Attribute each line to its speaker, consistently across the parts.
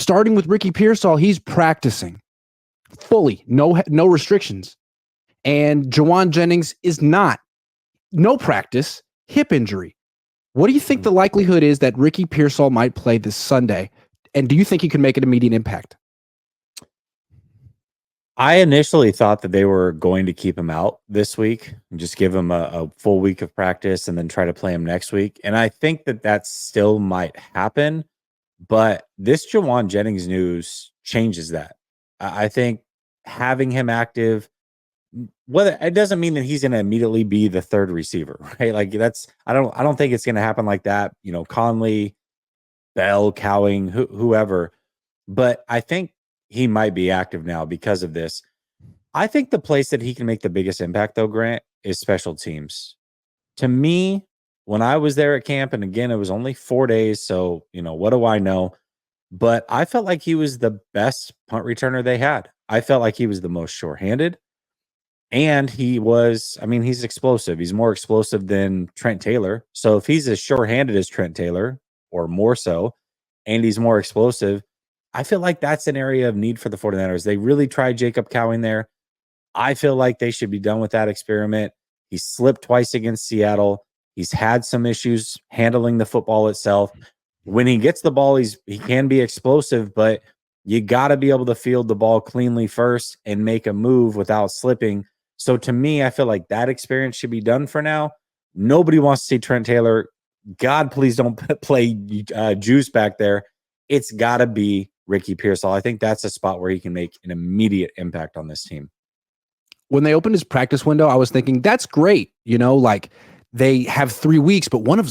Speaker 1: starting with Ricky Pearsall, he's practicing fully, no restrictions. And Jauan Jennings is not. No practice, hip injury. What do you think the likelihood is that Ricky Pearsall might play this Sunday? And do you think he can make an immediate impact?
Speaker 2: I initially thought that they were going to keep him out this week and just give him a full week of practice and then try to play him next week. And I think that still might happen. But this Jauan Jennings news changes that. I think having him active, whether it doesn't mean that he's going to immediately be the third receiver, right? Like I don't think it's going to happen like that. You know, Conley, Bell, Cowing, whoever. But I think he might be active now because of this. I think the place that he can make the biggest impact, though, Grant, is special teams. To me, when I was there at camp, and again, it was only 4 days, so, you know, what do I know? But I felt like he was the best punt returner they had. I felt like he was the most sure-handed. And he's explosive. He's more explosive than Trent Taylor. So if he's as sure-handed as Trent Taylor, or more so, and he's more explosive, I feel like that's an area of need for the 49ers. They really tried Jacob Cowing there. I feel like they should be done with that experiment. He slipped twice against Seattle. He's had some issues handling the football itself. When he gets the ball, he can be explosive, but you got to be able to field the ball cleanly first and make a move without slipping. So to me, I feel like that experience should be done for now. Nobody wants to see Trent Taylor. God, please don't play Juice back there. It's got to be Ricky Pearsall. I think that's a spot where he can make an immediate impact on this team.
Speaker 1: When they opened his practice window, I was thinking that's great. You know, like they have 3 weeks, but one of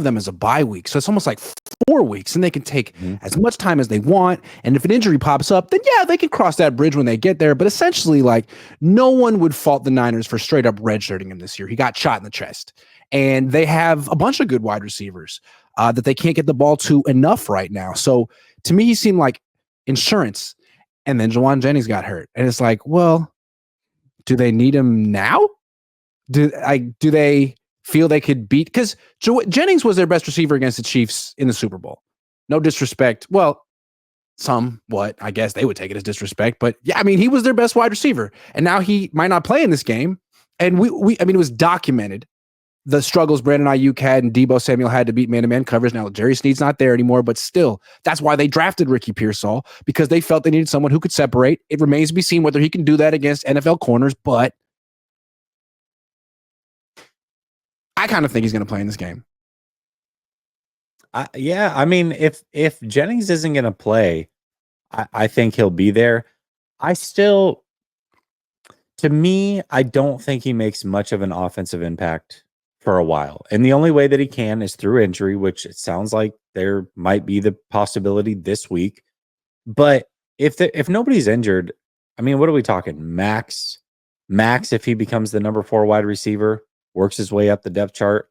Speaker 1: them is a bye week. So it's almost like 4 weeks, and they can take as much time as they want. And if an injury pops up, then yeah, they can cross that bridge when they get there. But essentially, like, no one would fault the Niners for straight up redshirting him this year. He got shot in the chest. And they have a bunch of good wide receivers that they can't get the ball to enough right now. So to me, he seemed like insurance. And then Jauan Jennings got hurt. And it's like, well, do they need him now? Do they feel they could beat? Because Jennings was their best receiver against the Chiefs in the Super Bowl. No disrespect. Well, somewhat, I guess they would take it as disrespect. But yeah, I mean, he was their best wide receiver. And now he might not play in this game. And it was documented, the struggles Brandon Ayuk had and Deebo Samuel had to beat man-to-man coverage. Now, Jerry Sneed's not there anymore, but still, that's why they drafted Ricky Pearsall, because they felt they needed someone who could separate. It remains to be seen whether he can do that against NFL corners, but I kind of think he's going to play in this game.
Speaker 2: Yeah, I mean, if Jennings isn't going to play, I think he'll be there. To me, I don't think he makes much of an offensive impact for a while. And the only way that he can is through injury, which it sounds like there might be the possibility this week. But if nobody's injured, I mean, what are we talking? Max, if he becomes the number 4 wide receiver, works his way up the depth chart,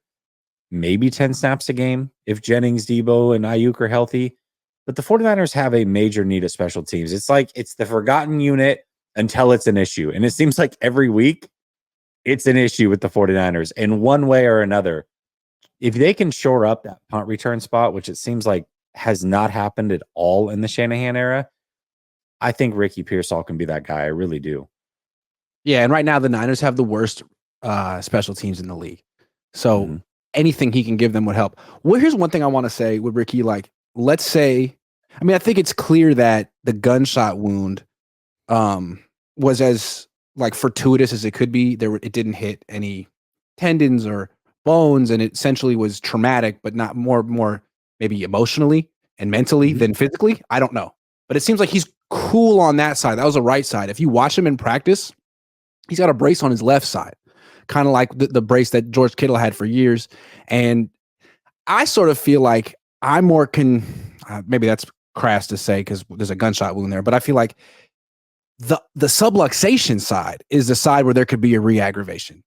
Speaker 2: maybe 10 snaps a game if Jennings, Deebo, and Ayuk are healthy. But the 49ers have a major need at special teams. It's like it's the forgotten unit until it's an issue. And it seems like every week it's an issue with the 49ers in one way or another. If they can shore up that punt return spot, which it seems like has not happened at all in the Shanahan era, I think Ricky Pearsall can be that guy. I really do.
Speaker 1: Yeah, and right now the Niners have the worst special teams in the league. So anything he can give them would help. Well, here's one thing I want to say with Ricky. Like, let's say, I mean, I think it's clear that the gunshot wound was as like fortuitous as it could be. It didn't hit any tendons or bones, and it essentially was traumatic, but not more maybe emotionally and mentally than physically. I don't know, but it seems like he's cool on that side. That was the right side. If you watch him in practice, he's got a brace on his left side, kind of like the brace that George Kittle had for years. And I sort of feel like I'm more maybe that's crass to say because there's a gunshot wound there, but I feel like the subluxation side is the side where there could be a re-aggravation.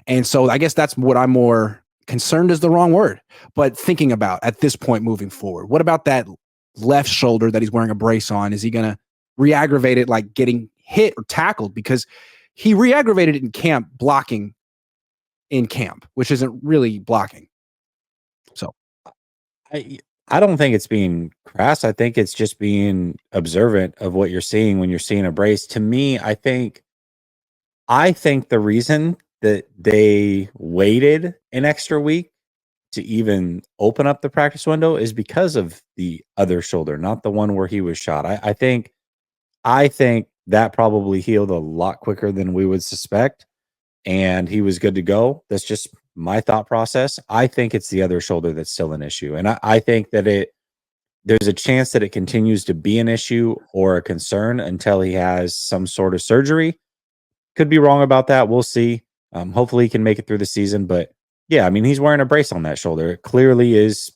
Speaker 1: And so I guess that's what I'm more concerned is the wrong word, but thinking about at this point moving forward. What about that left shoulder that he's wearing a brace on? Is he going to re-aggravate it like getting hit or tackled? Because he re-aggravated it in camp, blocking in camp, which isn't really blocking. So
Speaker 2: I don't think it's being crass. I think it's just being observant of what you're seeing when you're seeing a brace. To me, I think the reason that they waited an extra week to even open up the practice window is because of the other shoulder, not the one where he was shot. I think that probably healed a lot quicker than we would suspect, and he was good to go. That's just my thought process. I think it's the other shoulder that's still an issue, and I think that there's a chance that it continues to be an issue or a concern until he has some sort of surgery. Could be wrong about that. We'll see. Hopefully he can make it through the season. But yeah, I mean, he's wearing a brace on that shoulder. It clearly is.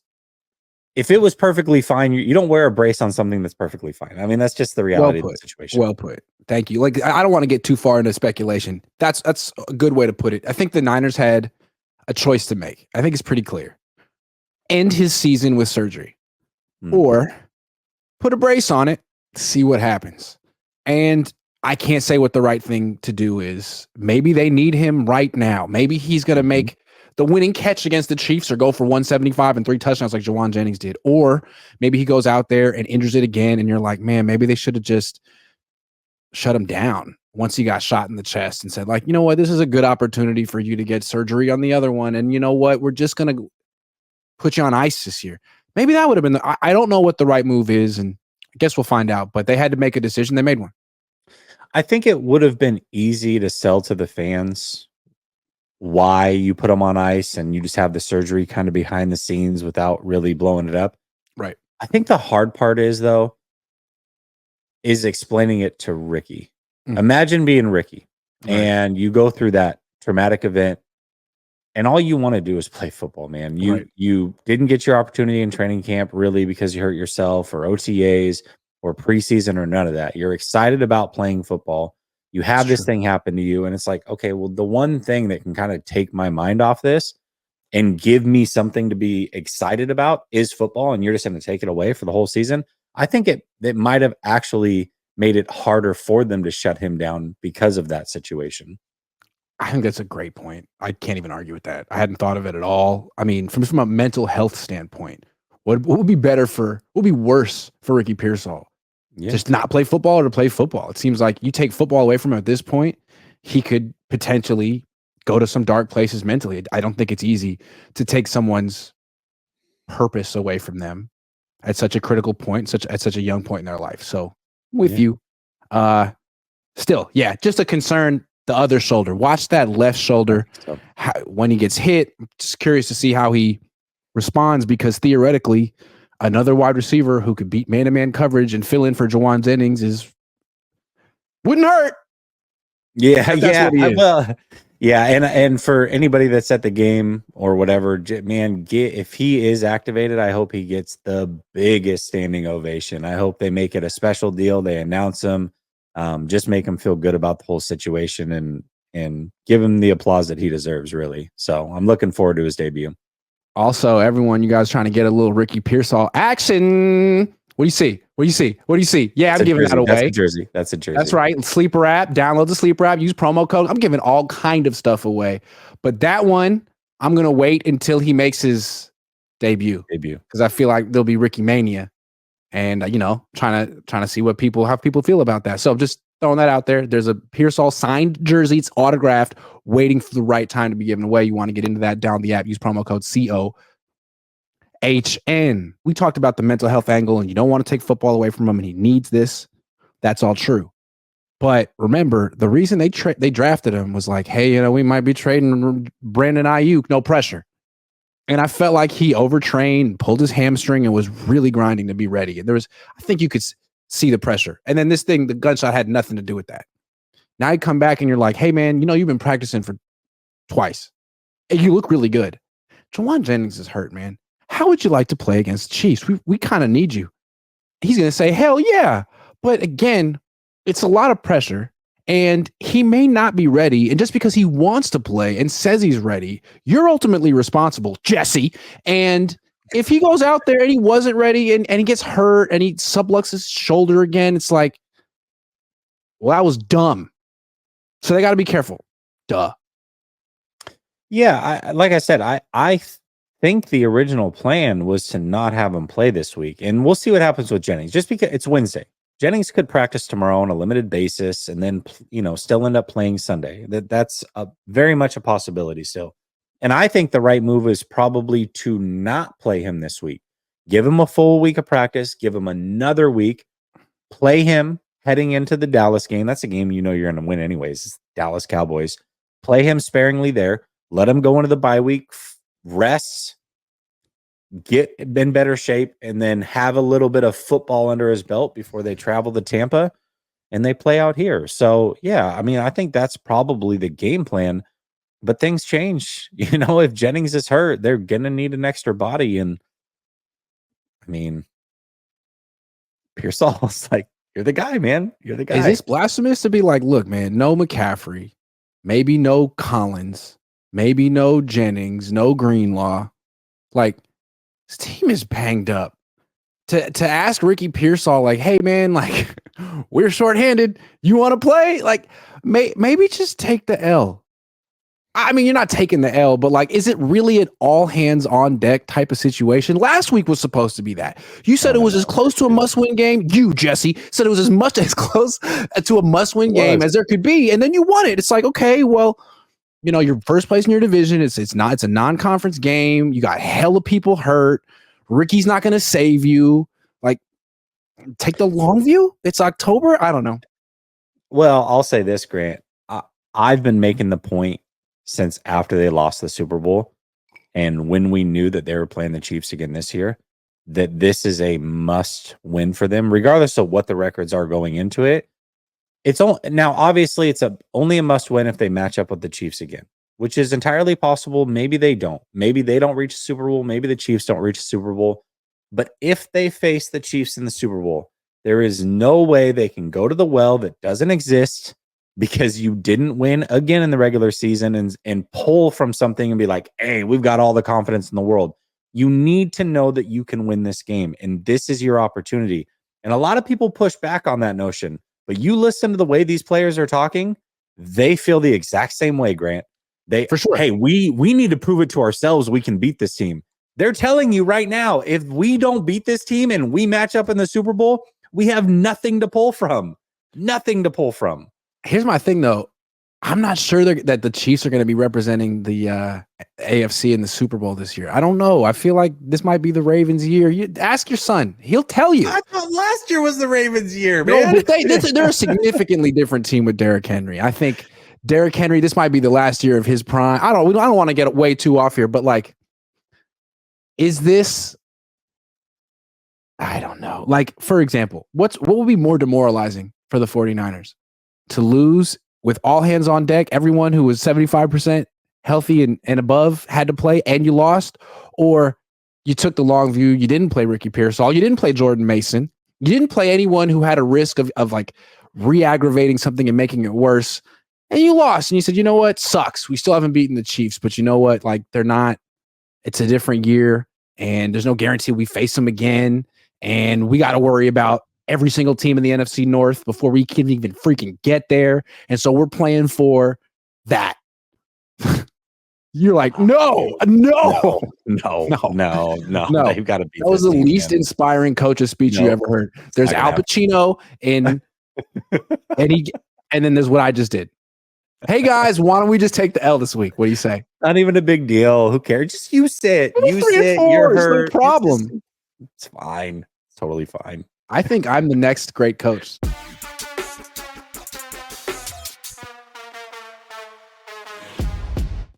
Speaker 2: If it was perfectly fine, you don't wear a brace on something that's perfectly fine. I mean, that's just the
Speaker 1: Well
Speaker 2: reality of the
Speaker 1: put.
Speaker 2: situation.
Speaker 1: Well put. Thank you. Like, I don't want to get too far into speculation. That's a good way to put it. I think the Niners had a choice to make. I think it's pretty clear. End his season with surgery, or put a brace on it, see what happens. And I can't say what the right thing to do is. Maybe they need him right now. Maybe he's going to make the winning catch against the Chiefs or go for 175 and 3 touchdowns like Jauan Jennings did. Or maybe he goes out there and injures it again, and you're like, man, maybe they should have just shut him down once he got shot in the chest and said, like, you know what, this is a good opportunity for you to get surgery on the other one. And you know what, we're just going to put you on ice this year. Maybe that would have been I don't know what the right move is, and I guess we'll find out. But they had to make a decision. They made one.
Speaker 2: I think it would have been easy to sell to the fans why you put them on ice and you just have the surgery kind of behind the scenes without really blowing it up.
Speaker 1: Right.
Speaker 2: I think the hard part is explaining it to Ricky. Imagine being Ricky and you go through that traumatic event and all you want to do is play football, man. You didn't get your opportunity in training camp really because you hurt yourself or OTAs or preseason or none of that. You're excited about playing football. You have this thing happen to you and it's like, okay, well, the one thing that can kind of take my mind off this and give me something to be excited about is football, and you're just going to take it away for the whole season. I think it might have actually made it harder for them to shut him down because of that situation.
Speaker 1: I think that's a great point. I can't even argue with that. I hadn't thought of it at all. I mean, from a mental health standpoint, what would be worse for Ricky Pearsall? Yeah. Just not play football or to play football? It seems like you take football away from him at this point, he could potentially go to some dark places mentally. I don't think it's easy to take someone's purpose away from them at such a critical point, at such a young point in their life. So with you, still, yeah, just a concern. The other shoulder, watch that left shoulder when he gets hit. I'm just curious to see how he responds, because theoretically, another wide receiver who could beat man-to-man coverage and fill in for Jauan Jennings wouldn't hurt.
Speaker 2: And for anybody that's at the game or whatever, man, if he is activated, I hope he gets the biggest standing ovation. I hope they make it a special deal. They announce him, just make him feel good about the whole situation and give him the applause that he deserves, really. So I'm looking forward to his debut.
Speaker 1: Also, everyone, you guys trying to get a little Ricky Pearsall action. What do you see? What do you see? Yeah, I'm giving that away.
Speaker 2: That's a jersey.
Speaker 1: That's right. Sleeper app. Download the Sleeper app. Use promo code. I'm giving all kind of stuff away. But that one, I'm going to wait until he makes his debut. Because I feel like there'll be Ricky Mania. And, trying to see how people feel about that. So just throwing that out there. There's a Pearsall signed jersey. It's autographed, waiting for the right time to be given away. You want to get into that, down the app. Use promo code COHN. We talked about the mental health angle, and you don't want to take football away from him, and he needs this. That's all true. But remember, the reason they drafted him was like, hey, we might be trading Brandon Ayuk, no pressure. And I felt like he overtrained, pulled his hamstring, and was really grinding to be ready. And I think you could see the pressure. And then the gunshot had nothing to do with that. Now you come back and you're like, hey, man, you've been practicing for twice. And you look really good. Jauan Jennings is hurt, man. How would you like to play against the Chiefs? We kind of need you. He's going to say, hell yeah. But again, it's a lot of pressure. And he may not be ready. And just because he wants to play and says he's ready, you're ultimately responsible, Jesse. And if he goes out there and he wasn't ready and he gets hurt and he subluxes his shoulder again, it's like, well, that was dumb. So they got to be careful. Duh.
Speaker 2: Yeah, like I said, I think the original plan was to not have him play this week, and we'll see what happens with Jennings. Just because it's Wednesday, Jennings could practice tomorrow on a limited basis, and then still end up playing Sunday. That's very much a possibility still. And I think the right move is probably to not play him this week. Give him a full week of practice. Give him another week. Play him heading into the Dallas game. That's a game you're going to win anyways. It's Dallas Cowboys. Play him sparingly there. Let him go into the bye week, rest, get in better shape, and then have a little bit of football under his belt before they travel to Tampa and they play out here. So, yeah, I mean, I think that's probably the game plan. But things change. If Jennings is hurt, they're going to need an extra body. And, I mean, Pearsall's like, you're the guy, man. You're the guy.
Speaker 1: Is this blasphemous to be like, look, man, no McCaffrey, maybe no Collins, maybe no Jennings, no Greenlaw. Like, this team is banged up. To ask Ricky Pearsall, like, hey, man, like, we're shorthanded. You want to play? Like, maybe just take the L. I mean, you're not taking the L, but like, is it really an all hands on deck type of situation? Last week was supposed to be that. You said it was as close to a must win game. You, Jesse, said it was as close to a must win game as there could be. And then you won it. It's like, okay, well, you're first place in your division. It's a non-conference game. You got hella people hurt. Ricky's not going to save you. Like, take the long view. It's October. I don't know.
Speaker 2: Well, I'll say this, Grant. I've been making the point since after they lost the Super Bowl and when we knew that they were playing the Chiefs again this year, that this is a must win for them, regardless of what the records are going into it. Now, obviously, it's only a must win if they match up with the Chiefs again, which is entirely possible. Maybe they don't. Maybe they don't reach a Super Bowl. Maybe the Chiefs don't reach a Super Bowl. But if they face the Chiefs in the Super Bowl, there is no way they can go to the well that doesn't exist because you didn't win again in the regular season and pull from something and be like, hey, we've got all the confidence in the world. You need to know that you can win this game, and this is your opportunity. And a lot of people push back on that notion, but you listen to the way these players are talking, they feel the exact same way, Grant. For sure. Hey, we need to prove it to ourselves we can beat this team. They're telling you right now, if we don't beat this team and we match up in the Super Bowl, we have nothing to pull from. Nothing to pull from.
Speaker 1: Here's my thing, though. I'm not sure that the Chiefs are going to be representing the AFC in the Super Bowl this year. I don't know. I feel like this might be the Ravens' year. You ask your son; he'll tell you.
Speaker 2: I thought last year was the Ravens' year, man.
Speaker 1: No, but they're a significantly different team with Derrick Henry. I think Derrick Henry. This might be the last year of his prime. I don't want to get way too off here, but like, is this? I don't know. Like, for example, what would be more demoralizing for the 49ers? To lose with all hands on deck, everyone who was 75% healthy and above had to play, and you lost, or you took the long view, you didn't play Ricky Pearsall, you didn't play Jordan Mason, you didn't play anyone who had a risk of like re-aggravating something and making it worse, and you lost, and you said, you know what, sucks. We still haven't beaten the Chiefs, but you know what, like it's a different year, and there's no guarantee we face them again, and we got to worry about every single team in the NFC North before we can even freaking get there. And so we're playing for that. You're like, no.
Speaker 2: You've got to be.
Speaker 1: That was the least inspiring coach's speech you ever heard. There's Al Pacino and then there's what I just did. Hey guys, why don't we just take the L this week? What do you say?
Speaker 2: Not even a big deal. Who cares? Just use it. Use it. You're hurt.
Speaker 1: No problem.
Speaker 2: It's fine. It's totally fine.
Speaker 1: I think I'm the next great coach.